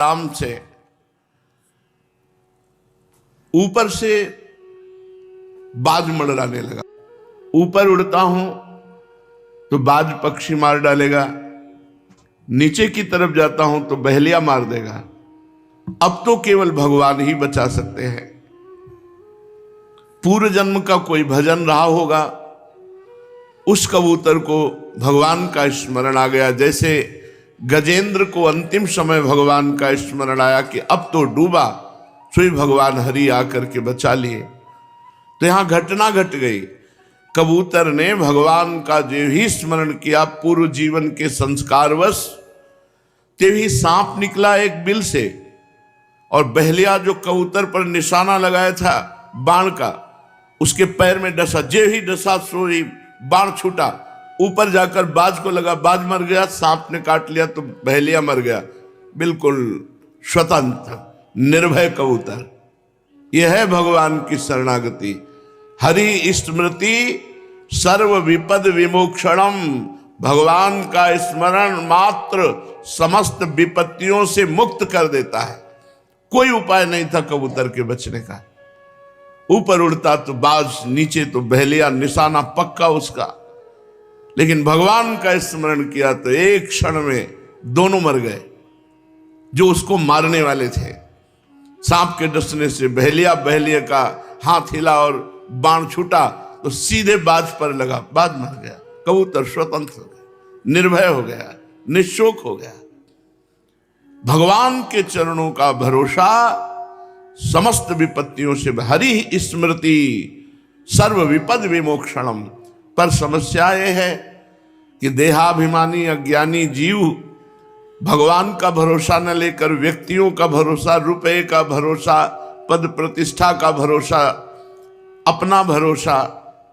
आराम से ऊपर से बाज मंडराने लगा। ऊपर उड़ता हूं तो बाज पक्षी मार डालेगा, नीचे की तरफ जाता हूं तो बहेलिया मार देगा। अब तो केवल भगवान ही बचा सकते हैं। पूर्व जन्म का कोई भजन रहा होगा, उस कबूतर को भगवान का स्मरण आ गया। जैसे गजेंद्र को अंतिम समय भगवान का स्मरण आया कि अब तो डूबा, सोई भगवान हरि आकर के बचा लिए। तो यहां घटना घट गई। कबूतर ने भगवान का जो ही स्मरण किया पूर्व जीवन के संस्कारवश, ते ही सांप निकला एक बिल से, और बहेलिया जो कबूतर पर निशाना लगाया था बाण का, उसके पैर में डसा। जे ही डसा सो ही बाण छूटा, ऊपर जाकर बाज को लगा, बाज मर गया। सांप ने काट लिया तो बहेलिया मर गया। बिल्कुल स्वतंत्र निर्भय कबूतर। यह है भगवान की शरणागति। हरि स्मृति सर्व विपद विमोक्षणम। भगवान का स्मरण मात्र समस्त विपत्तियों से मुक्त कर देता है। कोई उपाय नहीं था कबूतर के बचने का। ऊपर उड़ता तो बाज, नीचे तो बहेलिया, निशाना पक्का उसका। लेकिन भगवान का स्मरण किया तो एक क्षण में दोनों मर गए जो उसको मारने वाले थे। सांप के डसने से बहेलिया का हाथ हिला और बाण छूटा तो सीधे बाज पर लगा, बाज मर गया। कबूतर स्वतंत्र हो गया, निर्भय हो गया, निशोक हो गया। भगवान के चरणों का भरोसा समस्त विपत्तियों से। हरि स्मृति सर्व विपद विमोक्षणम। पर समस्या यह है कि देहाभिमानी अज्ञानी जीव भगवान का भरोसा न लेकर व्यक्तियों का भरोसा, रुपए का भरोसा, पद प्रतिष्ठा का भरोसा, अपना भरोसा,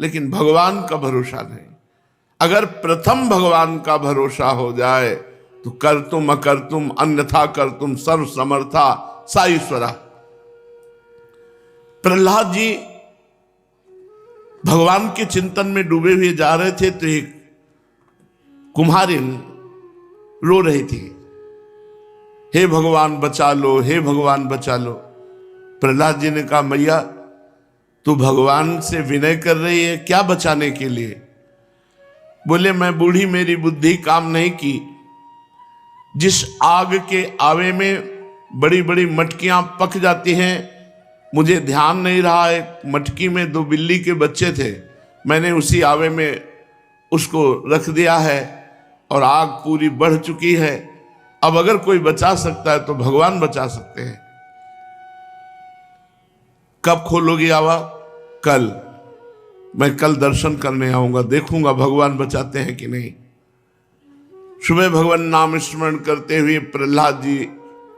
लेकिन भगवान का भरोसा नहीं। अगर प्रथम भगवान का भरोसा हो जाए तो कर तुम अकर तुम अन्यथा कर तुम सर्व समर्था सा ईश्वरा। प्रहलाद जी भगवान के चिंतन में डूबे हुए जा रहे थे तो एक कुम्हारिन रो रही थी, हे भगवान बचा लो, हे भगवान बचा लो। प्रहलाद जी ने कहा, मैया तू भगवान से विनय कर रही है क्या बचाने के लिए? बोले, मैं बूढ़ी, मेरी बुद्धि काम नहीं की। जिस आग के आवे में बड़ी बड़ी मटकियां पक जाती हैं, मुझे ध्यान नहीं रहा, एक मटकी में 2 बिल्ली के बच्चे थे, मैंने उसी आवे में उसको रख दिया है और आग पूरी बढ़ चुकी है। अब अगर कोई बचा सकता है तो भगवान बचा सकते हैं। कब खोलोगी आवा? कल। मैं कल दर्शन करने आऊंगा, देखूंगा भगवान बचाते हैं कि नहीं। सुबह भगवान नाम स्मरण करते हुए प्रहलाद जी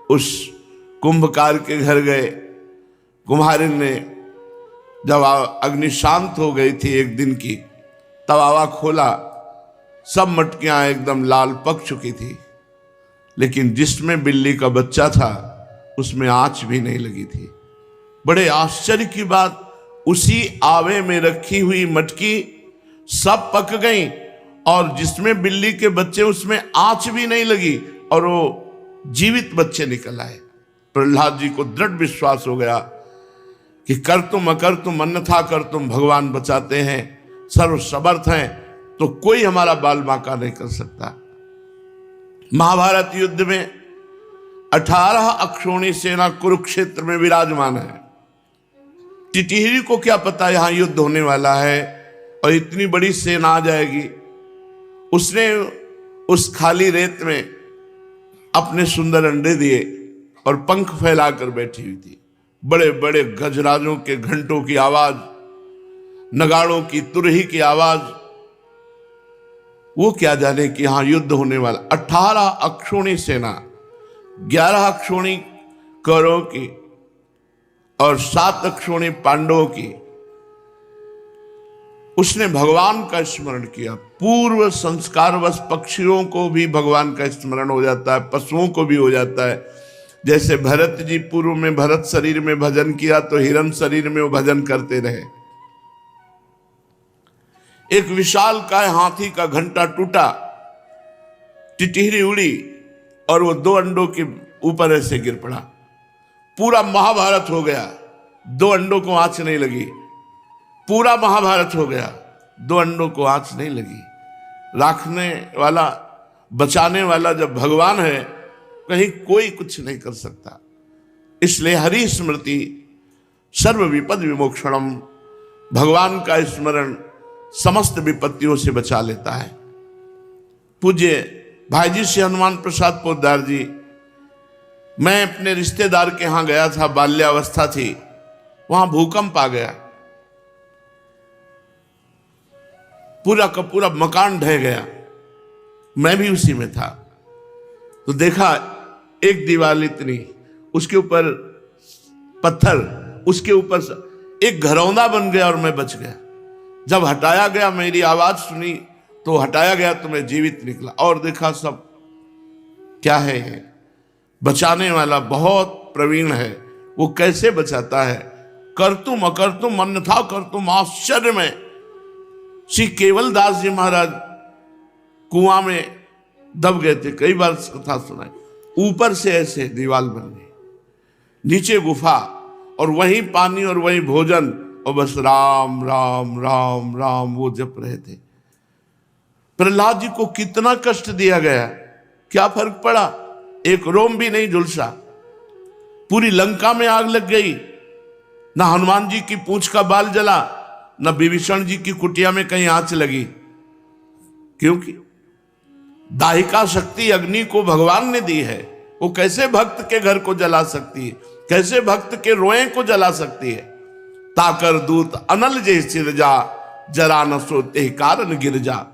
उस कुंभकार के घर गए। कुम्हारिन ने जब अग्नि शांत हो गई थी एक दिन की, तब आवा खोला, सब मटकियां एकदम लाल पक चुकी थी, लेकिन जिसमें बिल्ली का बच्चा था उसमें आंच भी नहीं लगी थी। बड़े आश्चर्य की बात, उसी आवे में रखी हुई मटकी सब पक गई और जिसमें बिल्ली के बच्चे उसमें आंच भी नहीं लगी और वो जीवित बच्चे निकल आए। प्रहलाद जी को दृढ़ विश्वास हो गया कि कर तुम अकर तुम अन्यथा कर तुम, भगवान बचाते हैं, सर्व समर्थ हैं, तो कोई हमारा बाल बांका नहीं कर सकता। महाभारत युद्ध में 18 अक्षौणी सेना कुरुक्षेत्र में विराजमान है। टिटिहरी को क्या पता यहां युद्ध होने वाला है और इतनी बड़ी सेना आ जाएगी। उसने उस खाली रेत में अपने सुंदर अंडे दिए और पंख फैलाकर बैठी हुई थी। बड़े बड़े गजराजों के घंटों की आवाज, नगाड़ों की तुरही की आवाज, वो क्या जाने कि यहां युद्ध होने वाला। 18 अक्षौणी सेना, 11 अक्षौणी कौरवों की और 7 अक्षौणी पांडवों की। उसने भगवान का स्मरण किया। पूर्व संस्कारवश पक्षियों को भी भगवान का स्मरण हो जाता है, पशुओं को भी हो जाता है। जैसे भरत जी पूर्व में भरत शरीर में भजन किया तो हिरण शरीर में वो भजन करते रहे। एक विशाल काय हाथी का घंटा टूटा, टिटिहरी उड़ी और वो 2 अंडों की ऊपर ऐसे गिर पड़ा। पूरा महाभारत हो गया, 2 अंडों को आंच नहीं लगी। पूरा महाभारत हो गया, 2 अंडों को आंच नहीं लगी। राखने वाला, बचाने वाला जब भगवान है, कहीं कोई कुछ नहीं कर सकता। इसलिए हरि स्मृति सर्व विपद विमोक्षणम, भगवान का स्मरण समस्त विपत्तियों से बचा लेता है। पूज्य भाई जी श्री हनुमान प्रसाद पोद्दार जी, मैं अपने रिश्तेदार के यहां गया था, बाल्यावस्था थी, वहां भूकंप आ गया, पूरा का पूरा मकान ढह गया। मैं भी उसी में था। तो देखा एक दीवार इतनी, उसके ऊपर पत्थर, उसके ऊपर एक घरौंदा बन गया और मैं बच गया। जब हटाया गया, मेरी आवाज सुनी तो हटाया गया तो मैं जीवित निकला। और देखा सब क्या है ये, बचाने वाला बहुत प्रवीण है। वो कैसे बचाता है, करतुम अकर्तुम अन्यथा करतुम आश्चर्य में। श्री केवल दास जी महाराज कुआं में दब गए थे, कई बार कथा सुनाई। ऊपर से ऐसे दीवार बन गई, नीचे गुफा, और वहीं पानी और वहीं भोजन, और बस राम राम राम राम वो जप रहे थे। प्रहलाद जी को कितना कष्ट दिया गया, क्या फर्क पड़ा, एक रोम भी नहीं झुलसा। पूरी लंका में आग लग गई, ना हनुमान जी की पूंछ का बाल जला, ना विभीषण जी की कुटिया में कहीं आंच लगी, क्योंकि दाहिका शक्ति अग्नि को भगवान ने दी है। वो कैसे भक्त के घर को जला सकती है, कैसे भक्त के रोए को जला सकती है। ताकर दूत अनल जे सिरजा, जरा न सोते कारण गिर जा।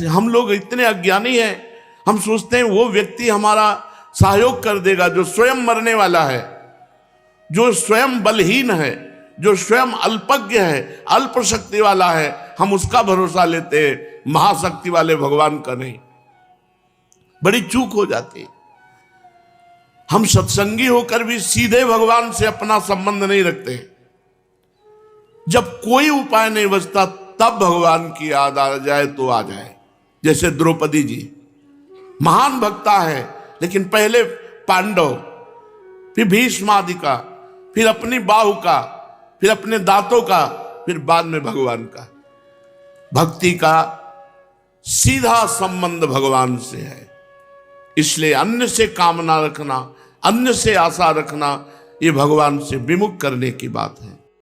हम लोग इतने अज्ञानी हैं, हम सोचते हैं वो व्यक्ति हमारा सहयोग कर देगा जो स्वयं मरने वाला है, जो स्वयं बलहीन है, जो स्वयं अल्पज्ञ है, अल्प शक्ति वाला है। हम उसका भरोसा लेते हैं, महाशक्ति वाले भगवान का नहीं। बड़ी चूक हो जाती है। हम सत्संगी होकर भी सीधे भगवान से अपना संबंध नहीं रखते। जब कोई उपाय नहीं बचता, तब भगवान की याद आ जाए तो आ जाए। जैसे द्रौपदी जी महान भक्ता है, लेकिन पहले पांडव, फिर भीष्म आदि का, फिर अपनी बाहु का, फिर अपने दांतों का, फिर बाद में भगवान का। भक्ति का सीधा संबंध भगवान से है। इसलिए अन्य से कामना रखना, अन्य से आशा रखना, ये भगवान से विमुख करने की बात है।